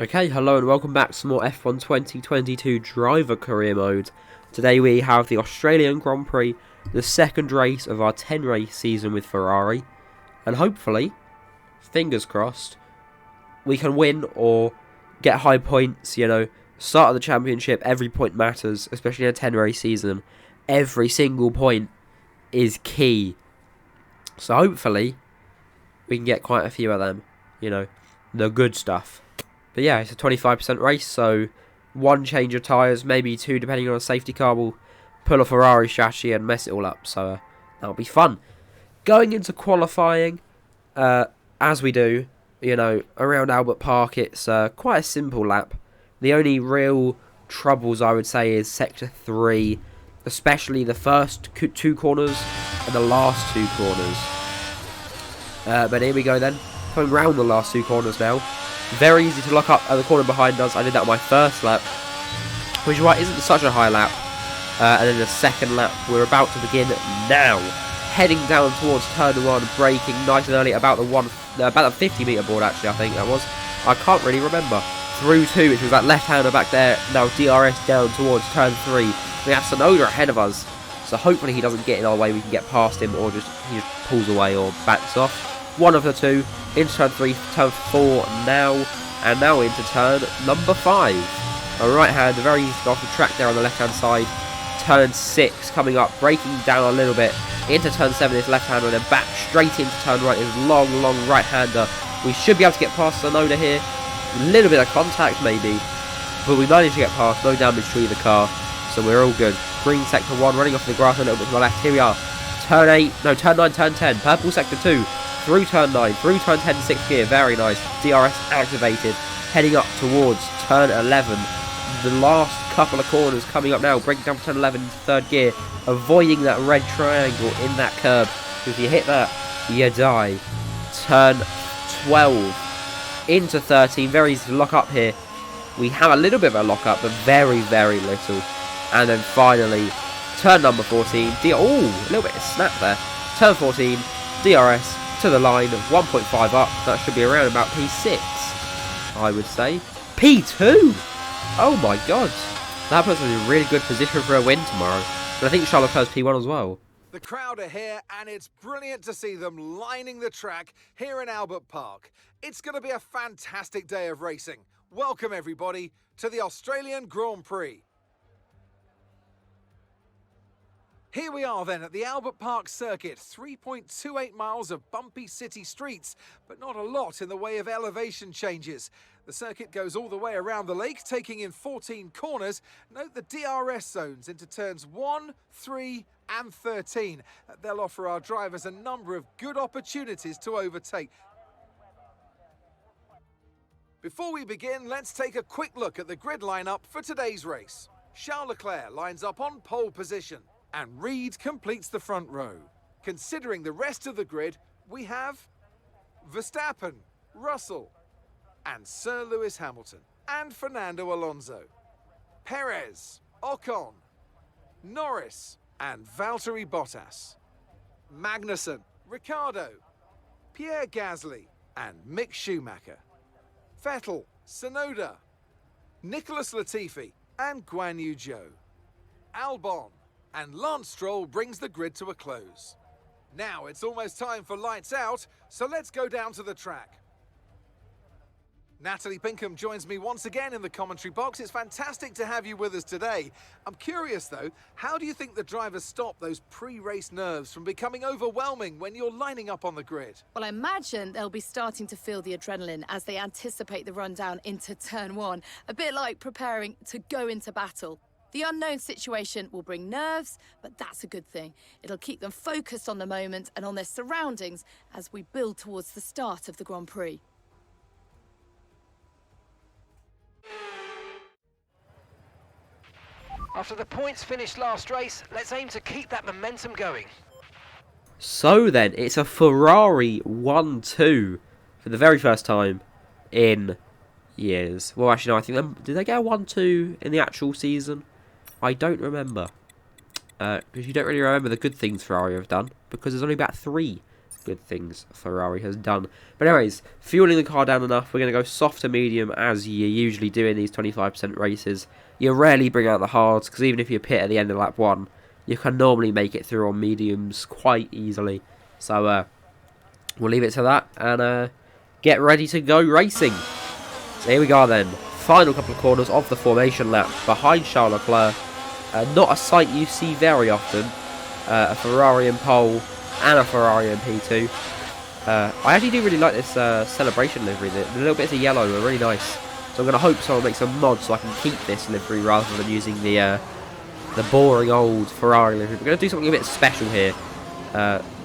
Okay, hello and welcome back to some more F1 2022 driver career mode. Today we have the Australian Grand Prix, the second race of our 10 race season with Ferrari. And hopefully, fingers crossed, we can win or get high points, start of the championship, every point matters, especially in a 10 race season. Every single point is key. So hopefully, we can get quite a few of them, the good stuff. But yeah, it's a 25% race, so one change of tyres, maybe two depending on a safety car, will pull a Ferrari strategy and mess it all up, so that'll be fun. Going into qualifying, as we do, around Albert Park, it's quite a simple lap. The only real troubles, I would say, is Sector 3, especially the first two corners and the last two corners. But here we go then, coming round the last two corners now. Very easy to lock up at the corner behind us. I did that on my first lap, which isn't such a high lap. And then the second lap, we're about to begin now. Heading down towards turn 1, braking nice and early about the 50 metre board, actually, I think that was. I can't really remember. Through 2, which was that left-hander back there. Now DRS down towards turn 3. We have Tsunoda ahead of us. So hopefully he doesn't get in our way. We can get past him, or he just pulls away or backs off. One of the two. Into turn 3, turn 4 now, and now into turn number 5. A right hand, very easy to go off the track there on the left hand side. Turn 6 coming up, braking down a little bit. Into turn 7 is left hander, and then back straight into turn right is long right hander. We should be able to get past Tsunoda here. A little bit of contact maybe, but we managed to get past, no damage to either car, so we're all good. Green sector 1, running off the grass a little bit to my left. Here we are. Turn 9, turn 10. Purple sector 2. Through turn 9, through turn 10, 6th gear, very nice. DRS activated, heading up towards turn 11. The last couple of corners coming up now, breaking down turn 11 into 3rd gear, avoiding that red triangle in that curb. If you hit that, you die. Turn 12 into 13, very easy to lock up here. We have a little bit of a lock up, but very little. And then finally, turn number 14, a little bit of snap there. Turn 14, DRS. To the line of 1.5 up, that should be around about P6, I would say. P2! Oh my god. That puts us in a really good position for a win tomorrow. And I think Charles Leclerc's P1 as well. The crowd are here, and it's brilliant to see them lining the track here in Albert Park. It's going to be a fantastic day of racing. Welcome everybody to the Australian Grand Prix. Here we are then at the Albert Park circuit, 3.28 miles of bumpy city streets, but not a lot in the way of elevation changes. The circuit goes all the way around the lake, taking in 14 corners. Note the DRS zones into turns 1, 3 and 13. They'll offer our drivers a number of good opportunities to overtake. Before we begin, let's take a quick look at the grid lineup for today's race. Charles Leclerc lines up on pole position, and Reed completes the front row. Considering the rest of the grid, we have Verstappen, Russell, and Sir Lewis Hamilton, and Fernando Alonso, Perez, Ocon, Norris, and Valtteri Bottas, Magnussen, Ricciardo, Pierre Gasly, and Mick Schumacher, Vettel, Tsunoda, Nicholas Latifi, and Guan Yu Zhou, Albon, and Lance Stroll brings the grid to a close. Now it's almost time for lights out, so let's go down to the track. Natalie Pinkham joins me once again in the commentary box. It's fantastic to have you with us today. I'm curious though, how do you think the drivers stop those pre-race nerves from becoming overwhelming when you're lining up on the grid? Well, I imagine they'll be starting to feel the adrenaline as they anticipate the rundown into turn 1, a bit like preparing to go into battle. The unknown situation will bring nerves, but that's a good thing. It'll keep them focused on the moment and on their surroundings as we build towards the start of the Grand Prix. After the points finished last race, let's aim to keep that momentum going. So then, it's a Ferrari 1-2 for the very first time in years. Well, actually, no, I think did they get a 1-2 in the actual season? I don't remember. Because you don't really remember the good things Ferrari have done, because there's only about 3 good things Ferrari has done. But anyways, fueling the car down enough. We're going to go soft to medium as you usually do in these 25% races. You rarely bring out the hards, because even if you pit at the end of lap 1, you can normally make it through on mediums quite easily. So we'll leave it to that and get ready to go racing. So here we go then. Final couple of corners of the formation lap behind Charles Leclerc. Not a sight you see very often. A Ferrari in pole and a Ferrari in P2. I actually do really like this celebration livery. The little bits of yellow are really nice. So I'm going to hope someone makes a mod so I can keep this livery rather than using the boring old Ferrari livery. We're going to do something a bit special here.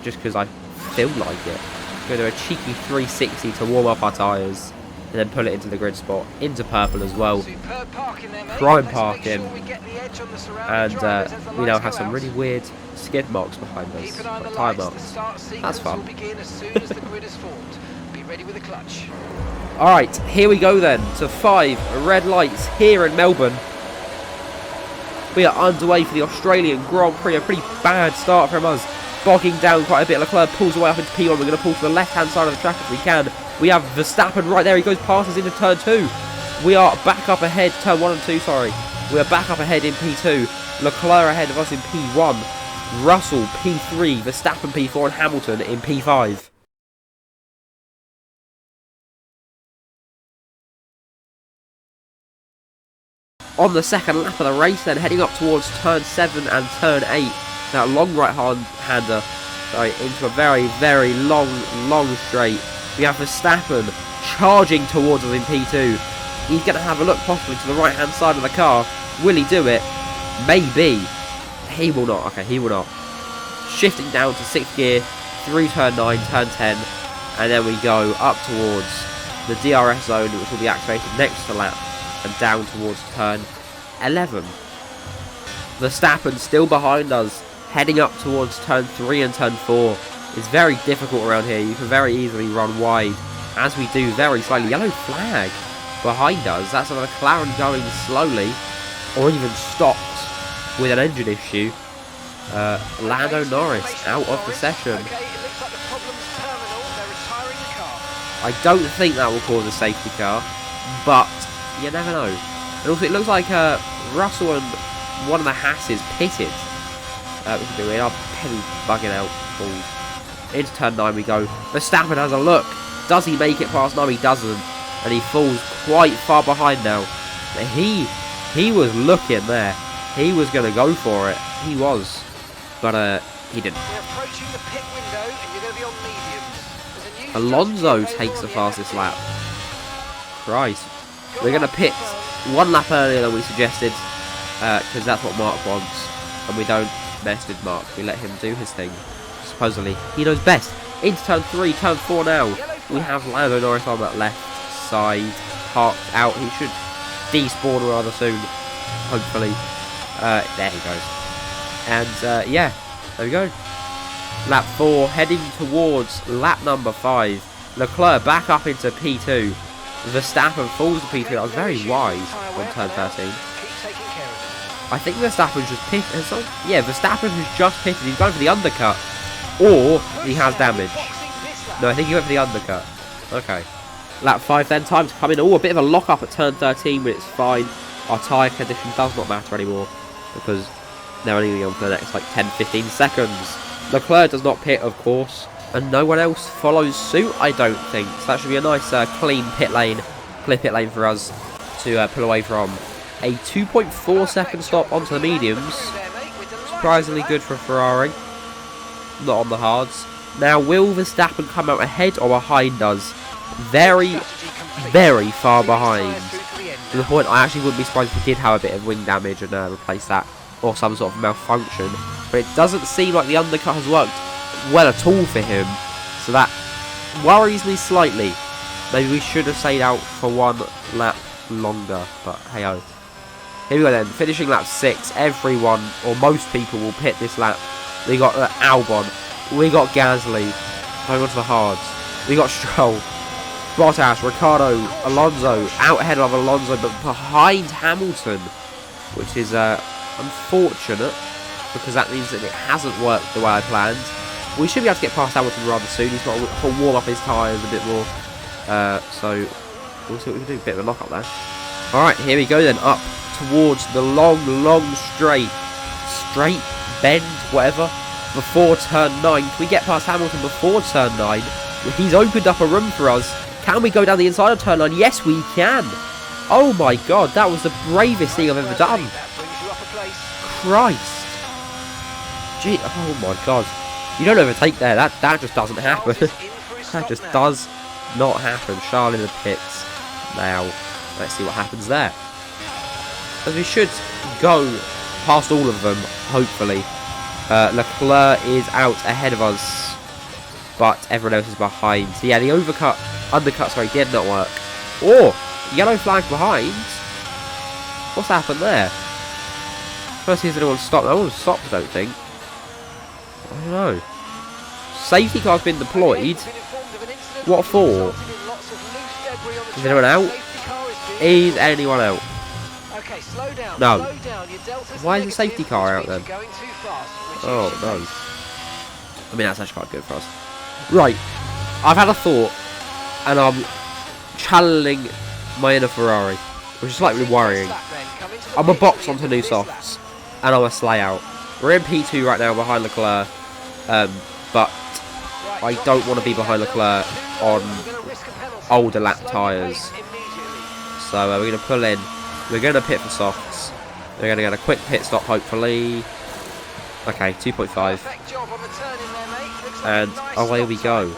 Just because I feel like it. We're going to do a cheeky 360 to warm up our tyres. And then pull it into the grid spot, into purple as well. Prime parking. And we now have some really weird skid marks behind us, like tyre marks. That's fun. Alright, here we go then to 5 red lights here in Melbourne. We are underway for the Australian Grand Prix. A pretty bad start from us. Bogging down quite a bit. Leclerc pulls away up into P1. We're going to pull to the left-hand side of the track if we can. We have Verstappen right there. He goes past us into turn 2. We are back up ahead. Turn 1 and 2, sorry. We are back up ahead in P2. Leclerc ahead of us in P1. Russell P3. Verstappen P4 and Hamilton in P5. On the second lap of the race then, heading up towards turn 7 and turn 8. That long right-hander, into a very, very long straight. We have Verstappen charging towards us in P2. He's going to have a look possibly to the right-hand side of the car. Will he do it? Maybe. He will not. Okay, he will not. Shifting down to 6th gear through turn 9, turn 10. And then we go up towards the DRS zone, which will be activated next to lap. And down towards turn 11. Verstappen still behind us, heading up towards turn 3 and turn 4. It's very difficult around here. You can very easily run wide, as we do very slowly. Yellow flag behind us. That's a McLaren going slowly, or even stopped with an engine issue. Lando Norris out of the session. I don't think that will cause a safety car, but you never know. And also, it looks like Russell and one of the Hasses pitted. We are penny bugging out. Into turn 9 we go. Verstappen has a look. Does he make it past? No, he doesn't. And he falls quite far behind now. He was looking there. He was going to go for it. He was. But he didn't. We're approaching the pit window and you're going to be on mediums. Alonso takes the fastest lap. Christ. We're going to pit 1 lap earlier than we suggested. Because that's what Mark wants. And we don't mess with Mark. We let him do his thing. Supposedly, he knows best. Into turn 3, turn 4 now. We have Lando Norris on that left side, parked out. He should despawn rather soon, hopefully. There he goes. And yeah, there we go. Lap 4, heading towards lap number 5. Leclerc back up into P2. Verstappen falls to P3. That was very wide on turn 13. I think Verstappen's just pitted. Yeah, Verstappen has just pitted. He's going for the undercut. Or he has damage. No, I think he went for the undercut. Okay. Lap 5 then. Time to come in. Oh, a bit of a lock up at turn 13, but it's fine. Our tyre condition does not matter anymore. Because they're only on for the next like 10-15 seconds. Leclerc does not pit, of course. And no one else follows suit, I don't think. So that should be a nice clean pit lane. Clear pit lane for us to pull away from. A 2.4 second stop onto the mediums. Surprisingly good for a Ferrari. Not on the hards. Now, will Verstappen come out ahead or behind us? Very, very far behind. To the point I actually wouldn't be surprised if we did have a bit of wing damage and replace that. Or some sort of malfunction. But it doesn't seem like the undercut has worked well at all for him. So that worries me slightly. Maybe we should have stayed out for 1 lap longer. But hey ho. Here we go then. Finishing lap 6. Everyone, or most people, will pit this lap. We got Albon. We got Gasly. Going on to the hards. We got Stroll. Bottas, Ricciardo, Alonso. Out ahead of Alonso, but behind Hamilton. Which is unfortunate. Because that means that it hasn't worked the way I planned. we should be able to get past Hamilton rather soon. He's got to warm up his tyres a bit more. So we'll see what we can do. Bit of a lock up there. Alright, here we go then. Up towards the long straight bend, whatever, before turn 9. Can we get past Hamilton before turn 9? He's opened up a room for us. Can we go down the inside of turn 9? Yes, we can. Oh my god, that was the bravest thing I've ever done. Christ. Gee, oh my god. You don't overtake there. That just doesn't happen. That just does not happen. Charles in the pits. Now, let's see what happens there. As we should go past all of them, hopefully. Leclerc is out ahead of us, but everyone else is behind. So yeah, the undercut, sorry, did not work. Or yellow flag behind. What's happened there? First, has anyone stopped? No one stopped, I don't think. I don't know. Safety car's been deployed. What for? Is anyone out? Is anyone out? Okay, slow down, no. Slow down. Your Delta's why is the safety car out then? Going too fast, oh no. I mean, that's actually quite good for us. Right. I've had a thought, and I'm channeling my inner Ferrari, which is slightly worrying. I'm a box onto new softs, and I'm a sleigh out. We're in P2 right now behind Leclerc, but I don't want to be behind Leclerc on older lap tyres. So we're going to pull in. We're going to pit for softs. We're going to get a quick pit stop, hopefully. Okay, 2.5. And away we go.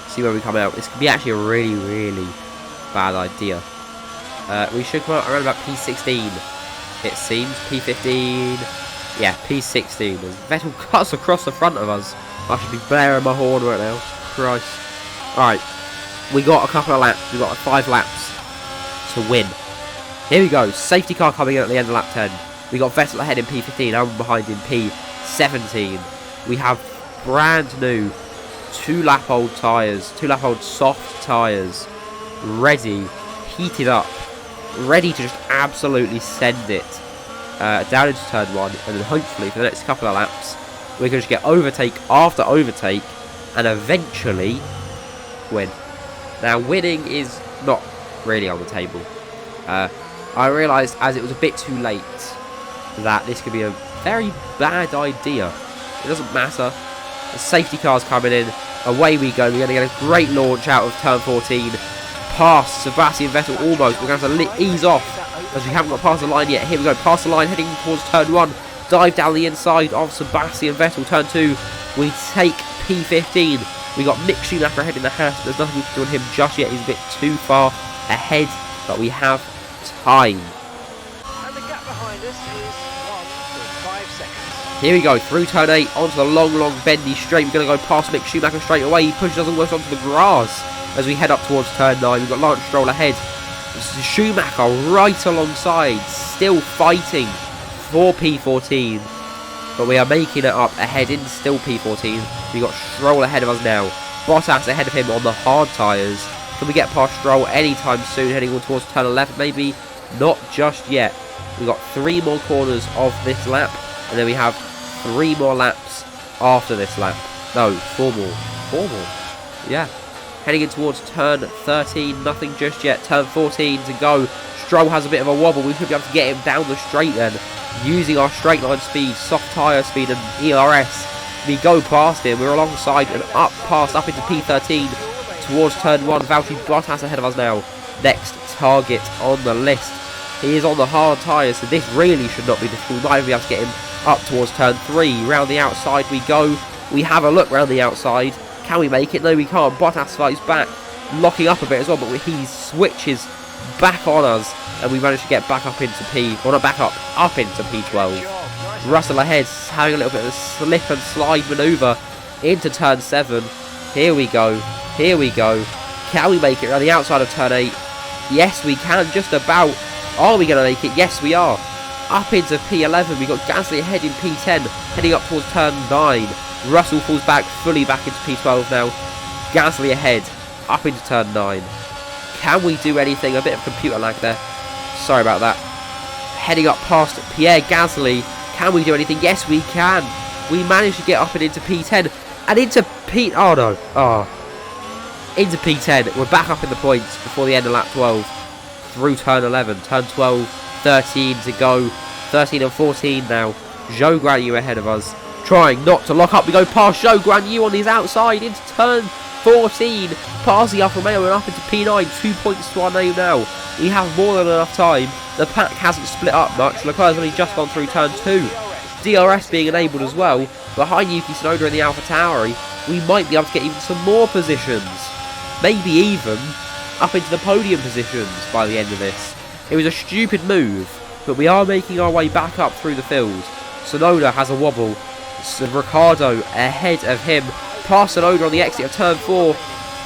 See where we come out. This could be actually a really bad idea. We should come out around about P16. It seems. P15. Yeah, P16. As Vettel cuts across the front of us. I should be blaring my horn right now. Christ. Alright. We got a couple of laps. We got 5 laps to win. Here we go. Safety car coming in at the end of lap 10. We got Vettel ahead in P15. I'm behind in P17. We have brand new 2 lap old tyres. 2 lap old soft tyres. Ready. Heated up. Ready to just absolutely send it down into turn 1. And then hopefully for the next couple of laps we can just get overtake after overtake and eventually win. Now winning is not really on the table. I realised as it was a bit too late that this could be a very bad idea. It doesn't matter. The safety car's coming in. Away we go. We're going to get a great launch out of turn 14. Past Sebastian Vettel almost. We're going to have to ease off as we haven't got past the line yet. Here we go. Past the line heading towards turn 1. Dive down the inside of Sebastian Vettel. Turn 2. We take P15. We got Mick Schumacher ahead in the Haas. There's nothing we can do on him just yet. He's a bit too far ahead. But we have time. And the gap behind us is 1.5 seconds. Here we go, through turn 8, onto the long bendy straight. We're going to go past Mick Schumacher straight away. He pushes us almost onto the grass as we head up towards turn 9. We've got Lance Stroll ahead. Schumacher right alongside, still fighting for P14. But we are making it up ahead in still P14. We've got Stroll ahead of us now. Bottas ahead of him on the hard tyres. Can we get past Stroll anytime soon, heading on towards turn 11? Maybe not just yet. We've got 3 more corners of this lap, and then we have 3 more laps after this lap. No, 4 more. 4 more. Yeah. Heading in towards turn 13, nothing just yet. Turn 14 to go. Stroll has a bit of a wobble. We should be able to get him down the straight then, using our straight line speed, soft tyre speed, and ERS. We go past him. We're alongside and up into P13. Towards turn 1, Valtteri Bottas ahead of us now. Next target on the list. He is on the hard tyres, so this really should not be difficult. We might be able to get him up towards turn 3. Round the outside we go. We have a look round the outside. Can we make it? No, we can't. Bottas fights back, locking up a bit as well, but he switches back on us, and we manage to get back up into up into P12. Russell ahead, having a little bit of a slip and slide manoeuvre into turn 7. Here we go. Here we go. Can we make it around the outside of turn 8? Yes, we can, just about. Are we going to make it? Yes, we are. Up into P11. We've got Gasly ahead in P10, heading up towards turn 9. Russell falls back, fully back into P12 now. Gasly ahead, up into turn 9. Can we do anything? A bit of computer lag there. Sorry about that. Heading up past Pierre Gasly. Can we do anything? Yes, we can. we managed to get up and into P10 and into oh no, into P10. We're back up in the points before the end of lap 12 through turn 11, turn 12, 13 to go, 13 and 14 now. Zhou Guanyu ahead of us, trying not to lock up. We go past Zhou Guanyu on his outside into turn 14, past the Alfa Romeo and up into P9, 2 points to our name now. We have more than enough time. The pack hasn't split up much. Leclerc's only just gone through turn 2. DRS being enabled as well. Behind Yuki Tsunoda in the Alpha Tauri, we might be able to get even some more positions. Maybe even up into the podium positions by the end of this. It was a stupid move, but we are making our way back up through the field. Tsunoda has a wobble. So Ricciardo ahead of him. Past Tsunoda on the exit of turn 4.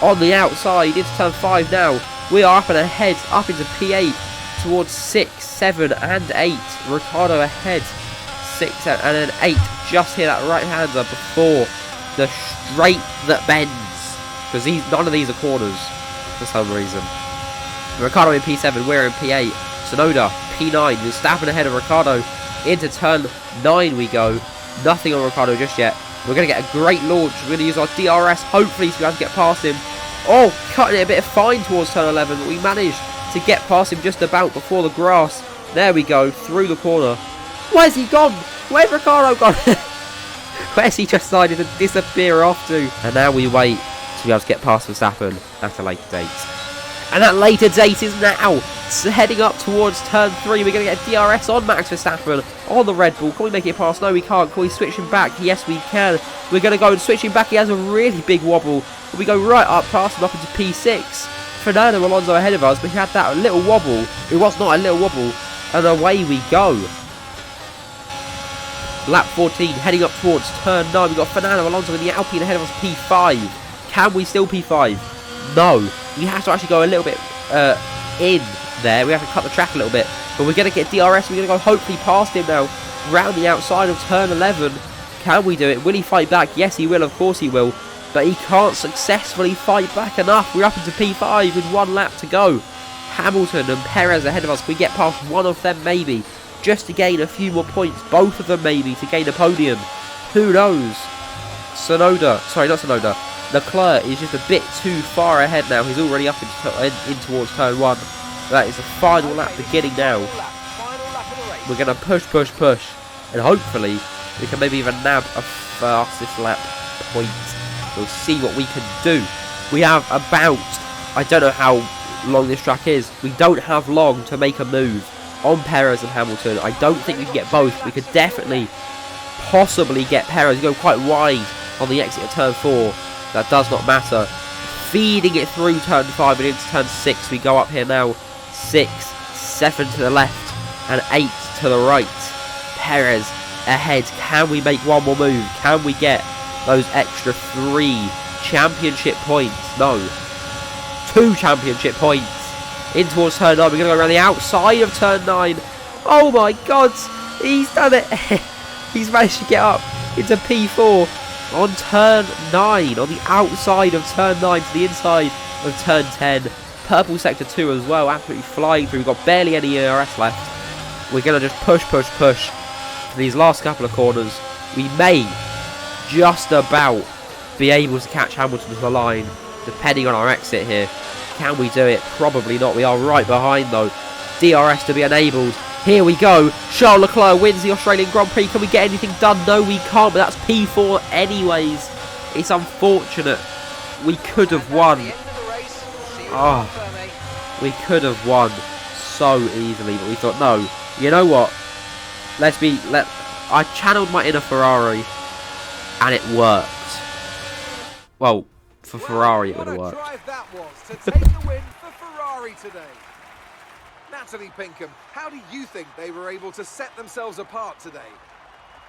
On the outside into turn 5 now. We are up and ahead, up into P8 towards 6, 7 and 8. Ricciardo ahead, 6, 7 and then 8. Just here that right-hander before the straight that bends. Because none of these are corners for some reason. Ricciardo in P7, we're in P8. Tsunoda, P9, Verstappen ahead of Ricciardo. Into turn 9 we go. Nothing on Ricciardo just yet. We're going to get a great launch. We're going to use our DRS, hopefully, to be able to get past him. Oh, cutting it a bit fine towards turn 11, but we managed to get past him just about before the grass. There we go, through the corner. Where's he gone? Where's Ricciardo gone? Where's he just decided to disappear off to? And now we wait to be able to get past Verstappen at a later date. And that later date is now. Heading up towards turn 3. We're going to get DRS on Max Verstappen on the Red Bull. Can we make it past? No, we can't. Can we switch him back? Yes, we can. We're going to go and switch him back. He has a really big wobble. We go right up past him up into P6. Fernando Alonso ahead of us, but he had that little wobble. It was not a little wobble. And away we go. Lap 14, heading up towards turn 9. We've got Fernando Alonso in the Alpine ahead of us, P5. Can we still P5? No. We have to actually go a little bit in there. We have to cut the track a little bit. But we're going to get DRS. We're going to go hopefully past him now. Round the outside of turn 11. Can we do it? Will he fight back? Yes, he will. Of course he will. But he can't successfully fight back enough. We're up into P5 with 1 lap to go. Hamilton and Perez ahead of us. Can we get past one of them maybe? Just to gain a few more points. Both of them maybe to gain a podium. Who knows? Leclerc is just a bit too far ahead now. He's already up in towards turn 1. That is the final lap beginning now. We're going to push. And hopefully we can maybe even nab a fastest lap point. We'll see what we can do. We have about, I don't know how long this track is. We don't have long to make a move on Perez and Hamilton. I don't think we can get both. We could definitely, possibly get Perez. Go quite wide on the exit of turn 4. That does not matter. Feeding it through turn 5 and into turn 6. We go up here now. 6, 7 to the left and 8 to the right. Perez ahead. Can we make one more move? Can we get those extra 3 championship points? No. 2 championship points. In towards turn 9. We're going to go around the outside of turn 9. Oh my god. He's done it. He's managed to get up into P4 on turn 9. On the outside of turn 9 to the inside of turn 10. Purple sector 2 as well. Absolutely flying through. We've got barely any ERS left. We're going to just push for these last couple of corners. We may just about be able to catch Hamilton to the line, depending on our exit here. Can we do it? Probably not. We are right behind though. DRS to be enabled. Here we go. Charles Leclerc wins the Australian Grand Prix. Can we get anything done? No, we can't, but that's P4 anyways. It's unfortunate. We could have won. We could have won so easily, but we thought, no, you know what? I channeled my inner Ferrari, and it worked. Well, for Ferrari it would have worked. What a drive that was to take the win for Ferrari today. Natalie Pinkham, how do you think they were able to set themselves apart today?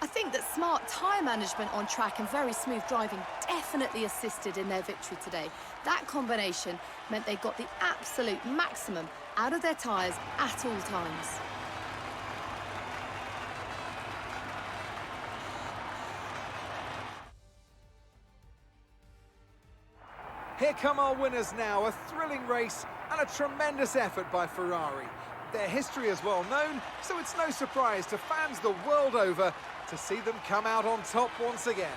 I think that smart tyre management on track and very smooth driving definitely assisted in their victory today. That combination meant they got the absolute maximum out of their tyres at all times. Here come our winners now, a thrilling race and a tremendous effort by Ferrari. Their history is well known, so it's no surprise to fans the world over to see them come out on top once again.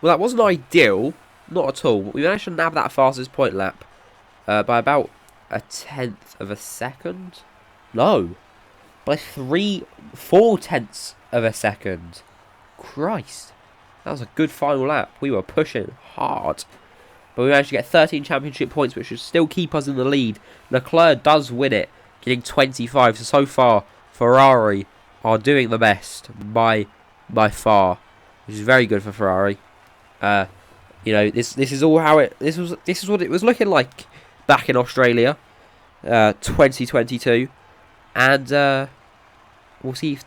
Well, that wasn't ideal, not at all, but we managed to nab that fastest point lap by about 1/10 of a second. No, by 4/10 of a second. Christ, that was a good final lap. We were pushing hard, but we managed to get 13 championship points, which should still keep us in the lead. Leclerc does win it, getting 25. So far, Ferrari are doing the best by far, which is very good for Ferrari. You know, this is all how it. This is what it was looking like back in Australia, 2022, and we'll see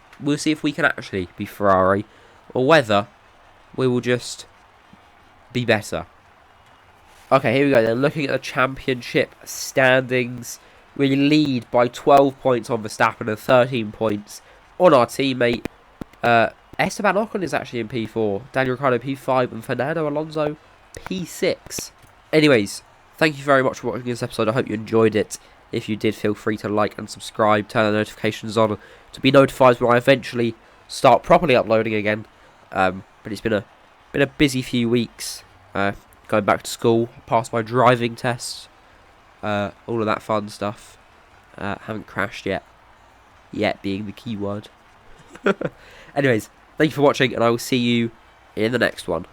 if we can actually be Ferrari, or whether we will just be better. Okay, here we go then. Looking at the championship standings, we lead by 12 points on Verstappen and 13 points on our teammate. Esteban Ocon is actually in P4, Daniel Ricciardo P5, and Fernando Alonso P6. Anyways, thank you very much for watching this episode. I hope you enjoyed it. If you did, feel free to like and subscribe, turn the notifications on to be notified when I eventually start properly uploading again. But it's been a busy few weeks. Going back to school, passed my driving test, all of that fun stuff. Haven't crashed yet. Yet being the key word. Anyways, thank you for watching, and I will see you in the next one.